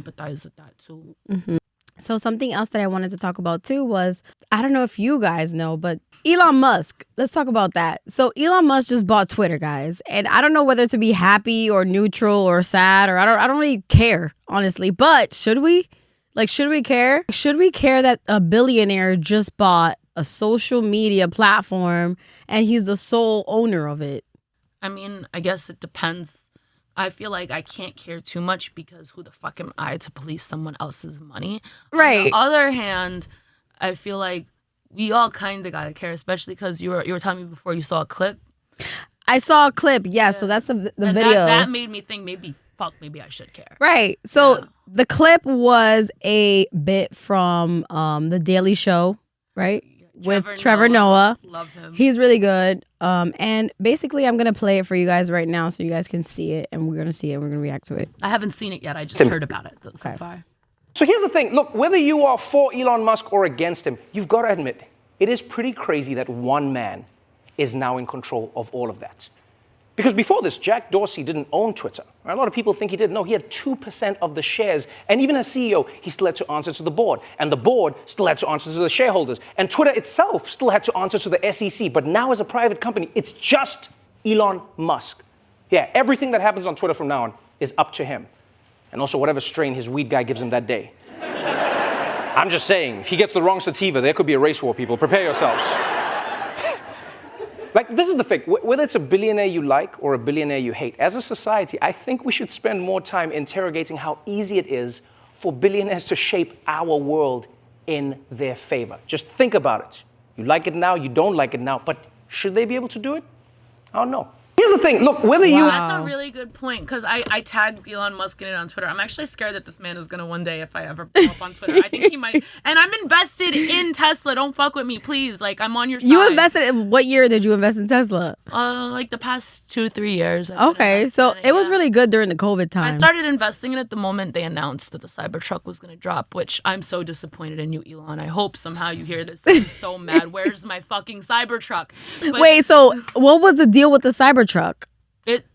empathize with that too. Mm-hmm. So something else that I wanted to talk about too was, I don't know if you guys know, but Elon Musk. Let's talk about that. So Elon Musk just bought Twitter, guys. And I don't know whether to be happy or neutral or sad, or I don't really care, honestly. But should we? Like, should we care? Should we care that a billionaire just bought a social media platform and he's the sole owner of it? I mean, I guess it depends. I feel like I can't care too much because who the fuck am I to police someone else's money? Right. On the other hand, I feel like we all kind of gotta care, especially because you were telling me before you saw a clip. I saw a clip, yeah. So that's the and video. That made me think maybe I should care. Right. So the clip was a bit from The Daily Show, right? With Trevor Noah. Love him. He's really good. And basically, I'm going to play it for you guys right now so you guys can see it. And we're going to see it. We're going to react to it. I haven't seen it yet. I just heard about it so far. So here's the thing. Look, whether you are for Elon Musk or against him, you've got to admit, it is pretty crazy that one man is now in control of all of that. Because before this, Jack Dorsey didn't own Twitter. A lot of people think he did. No, he had 2% of the shares. And even as CEO, he still had to answer to the board. And the board still had to answer to the shareholders. And Twitter itself still had to answer to the SEC. But now as a private company, it's just Elon Musk. Yeah, everything that happens on Twitter from now on is up to him. And also whatever strain his weed guy gives him that day. I'm just saying, if he gets the wrong sativa, there could be a race war, people. Prepare yourselves. Like, this is the thing. Whether it's a billionaire you like or a billionaire you hate, as a society, I think we should spend more time interrogating how easy it is for billionaires to shape our world in their favor. Just think about it. You like it now, you don't like it now, but should they be able to do it? I don't know. Here's the thing. Look, whether you... That's a really good point, because I tagged Elon Musk in it on Twitter. I'm actually scared that this man is going to one day, if I ever blow up on Twitter, I think he might. And I'm invested in Tesla. Don't fuck with me, please. Like, I'm on your side. You invested in... What year did you invest in Tesla? Like the past 2-3 years. Okay, so it was really good during the COVID time. I started investing in it the moment they announced that the Cybertruck was going to drop, which I'm so disappointed in you, Elon. I hope somehow you hear this. I'm so mad. Where's my fucking Cybertruck? But wait, so what was the deal with the Cybertruck? It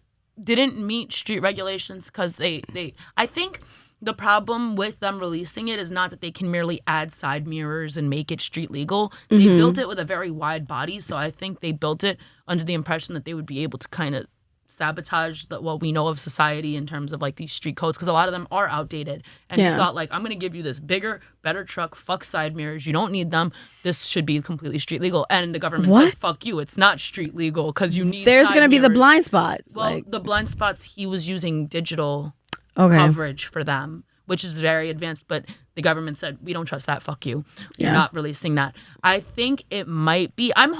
didn't meet street regulations because I think the problem with them releasing it is not that they can merely add side mirrors and make it street legal. They built it with a very wide body, so I think they built it under the impression that they would be able to kind of sabotage what we know of society in terms of like these street codes, because a lot of them are outdated. And he thought, like, I'm going to give you this bigger, better truck, fuck side mirrors, you don't need them, this should be completely street legal. And the government said, fuck you, it's not street legal because you need There's going to be the blind spots. Well, the blind spots, he was using digital coverage for them, which is very advanced, but the government said, we don't trust that, fuck you. You're not releasing that. I think it might be, I'm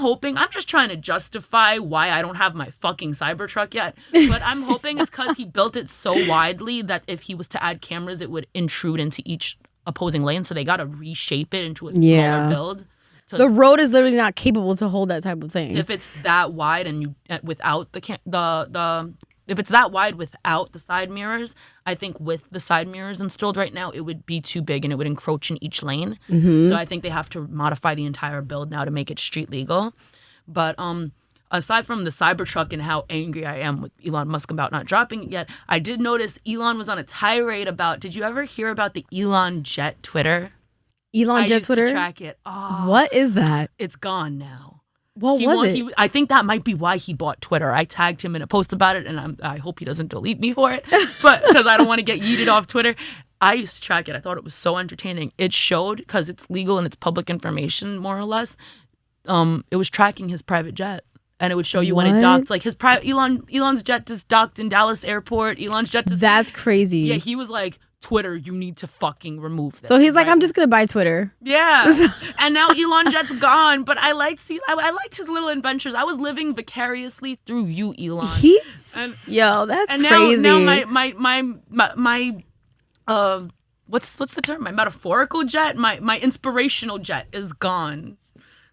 just trying to justify why I don't have my fucking Cybertruck yet, but I'm hoping it's because he built it so widely that if he was to add cameras, it would intrude into each opposing lane, so they got to reshape it into a smaller build. The road is literally not capable to hold that type of thing. If it's that wide and you without if it's that wide without the side mirrors, I think with the side mirrors installed right now, it would be too big and it would encroach in each lane. So I think they have to modify the entire build now to make it street legal. But aside from the Cybertruck and how angry I am with Elon Musk about not dropping it yet, I did notice Elon was on a tirade about, did you ever hear about the Elon Jet Twitter? Elon Jet Twitter? To track it. Oh, what is that? It's gone now. What was it? I think that might be why he bought Twitter. I tagged him in a post about it, and I hope he doesn't delete me for it, but because I don't want to get yeeted off Twitter. I used to track it. I thought it was so entertaining. It showed, because it's legal and it's public information, more or less, it was tracking his private jet. And it would show you when it docked. Like Elon's jet just docked in Dallas airport. Elon's jet just... That's crazy. Yeah, he was like, Twitter, you need to fucking remove this. So he's like, I'm just going to buy Twitter. Yeah. And now Elon Jet's gone. But I liked his little adventures. I was living vicariously through you, Elon. Yo, that's and crazy. Now my what's the term? My metaphorical jet, my inspirational jet is gone.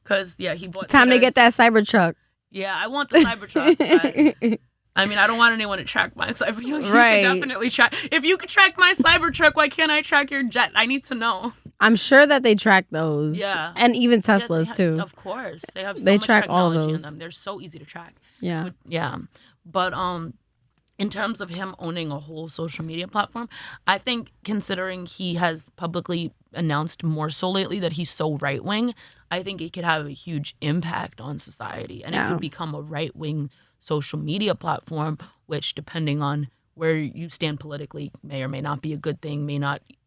Because, yeah, he bought... Time to get that Cybertruck. Yeah, I want the Cybertruck. I mean, I don't want anyone to track my Cybertruck. You can definitely track. If you could track my Cybertruck, why can't I track your jet? I need to know. I'm sure that they track those. Yeah. And even Teslas, too. Of course. They have so much track technology all those. in them. They're so easy to track. Yeah. Yeah. But in terms of him owning a whole social media platform, I think considering he has publicly announced more so lately that he's so right-wing, I think it could have a huge impact on society. And it could become a right-wing social media platform, which, depending on where you stand politically, may or may not be a good thing,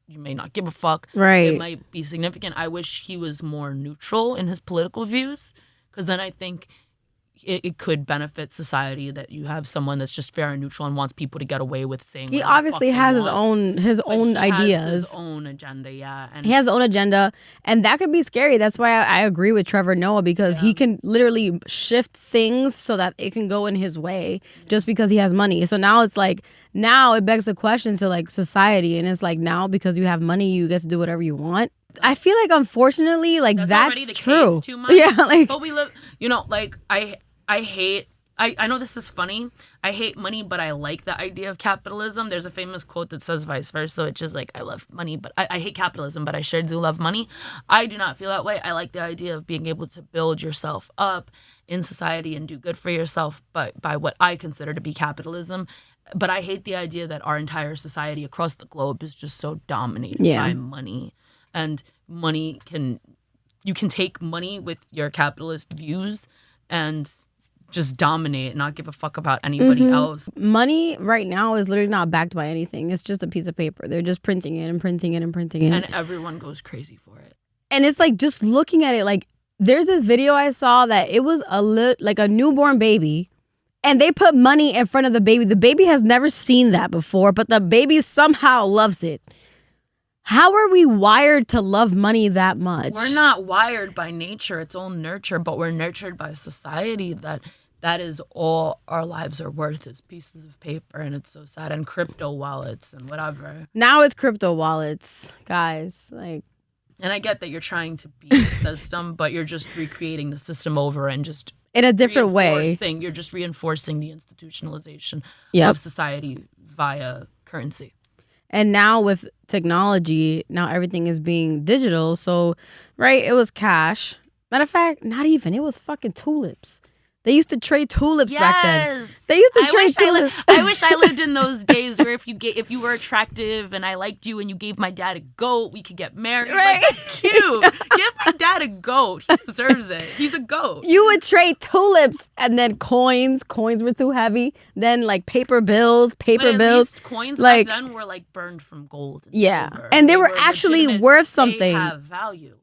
you may not give a fuck. Right. It might be significant. I wish he was more neutral in his political views, because then I think it could benefit society that you have someone that's just fair and neutral and wants people to get away with saying He whatever the obviously fuck they has want. his own But he ideas. has his own agenda, yeah. And He has his own agenda, and that could be scary. That's why I agree with Trevor Noah, because he can literally shift things so that it can go in his way just because he has money. So now it's like, now it begs the question to like society, and it's like, now because you have money, you get to do whatever you want. I feel like, unfortunately, like that's already the true. case too much. Yeah, like, but we live, like I hate. I know this is funny. I hate money, but I like the idea of capitalism. There's a famous quote that says vice versa, which is like, I love money, but I hate capitalism, but I sure do love money. I do not feel that way. I like the idea of being able to build yourself up in society and do good for yourself, but by what I consider to be capitalism. But I hate the idea that our entire society across the globe is just so dominated by money. And you can take money with your capitalist views and just dominate, not give a fuck about anybody else. Money right now is literally not backed by anything. It's just a piece of paper. They're just printing it and printing it and printing it. And everyone goes crazy for it. And it's like, just looking at it, like, there's this video I saw that it was like a newborn baby, and they put money in front of the baby. The baby has never seen that before, but the baby somehow loves it. How are we wired to love money that much? We're not wired by nature, its own nurture, but we're nurtured by society that is all our lives are worth, is pieces of paper, and it's so sad. And crypto wallets and whatever. Now it's crypto wallets, guys. Like, and I get that you're trying to beat the system, but you're just recreating the system over and just in a different way. You're just reinforcing the institutionalization Yep. of society via currency. And now with technology, now everything is being digital. So, right, it was cash. Matter of fact, not even. It was fucking tulips. They used to trade tulips back then. They used to trade tulips. I wish I lived in those days where if you were attractive and I liked you and you gave my dad a goat, we could get married. Right. Like, that's cute. Give my dad a goat. He deserves it. He's a goat. You would trade tulips and then coins. Coins were too heavy. Then like paper bills. But at least coins like, back then were like burned from gold. And silver. And they were actually legitimate. worth something. They have value.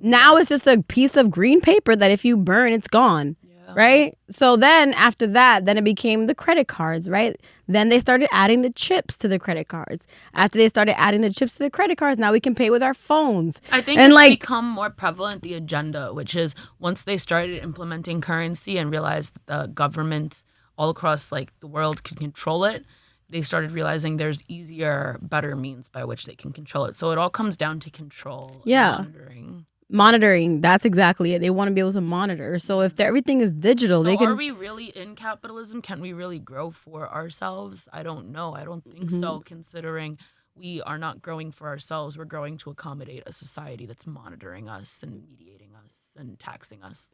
Now it's just a piece of green paper that if you burn, it's gone. Right? So then after that, then it became the credit cards, right? Then they started adding the chips to the credit cards. After they started adding the chips to the credit cards, now we can pay with our phones. I think it's become more prevalent, the agenda, which is once they started implementing currency and realized that the government all across like the world could control it, they started realizing there's easier, better means by which they can control it. So it all comes down to control and monitoring. That's exactly it. They want to be able to monitor. So if everything is digital, so they can. Are we really in capitalism? Can we really grow for ourselves? I don't know. I don't think so, considering we are not growing for ourselves. We're growing to accommodate a society that's monitoring us and mediating us and taxing us.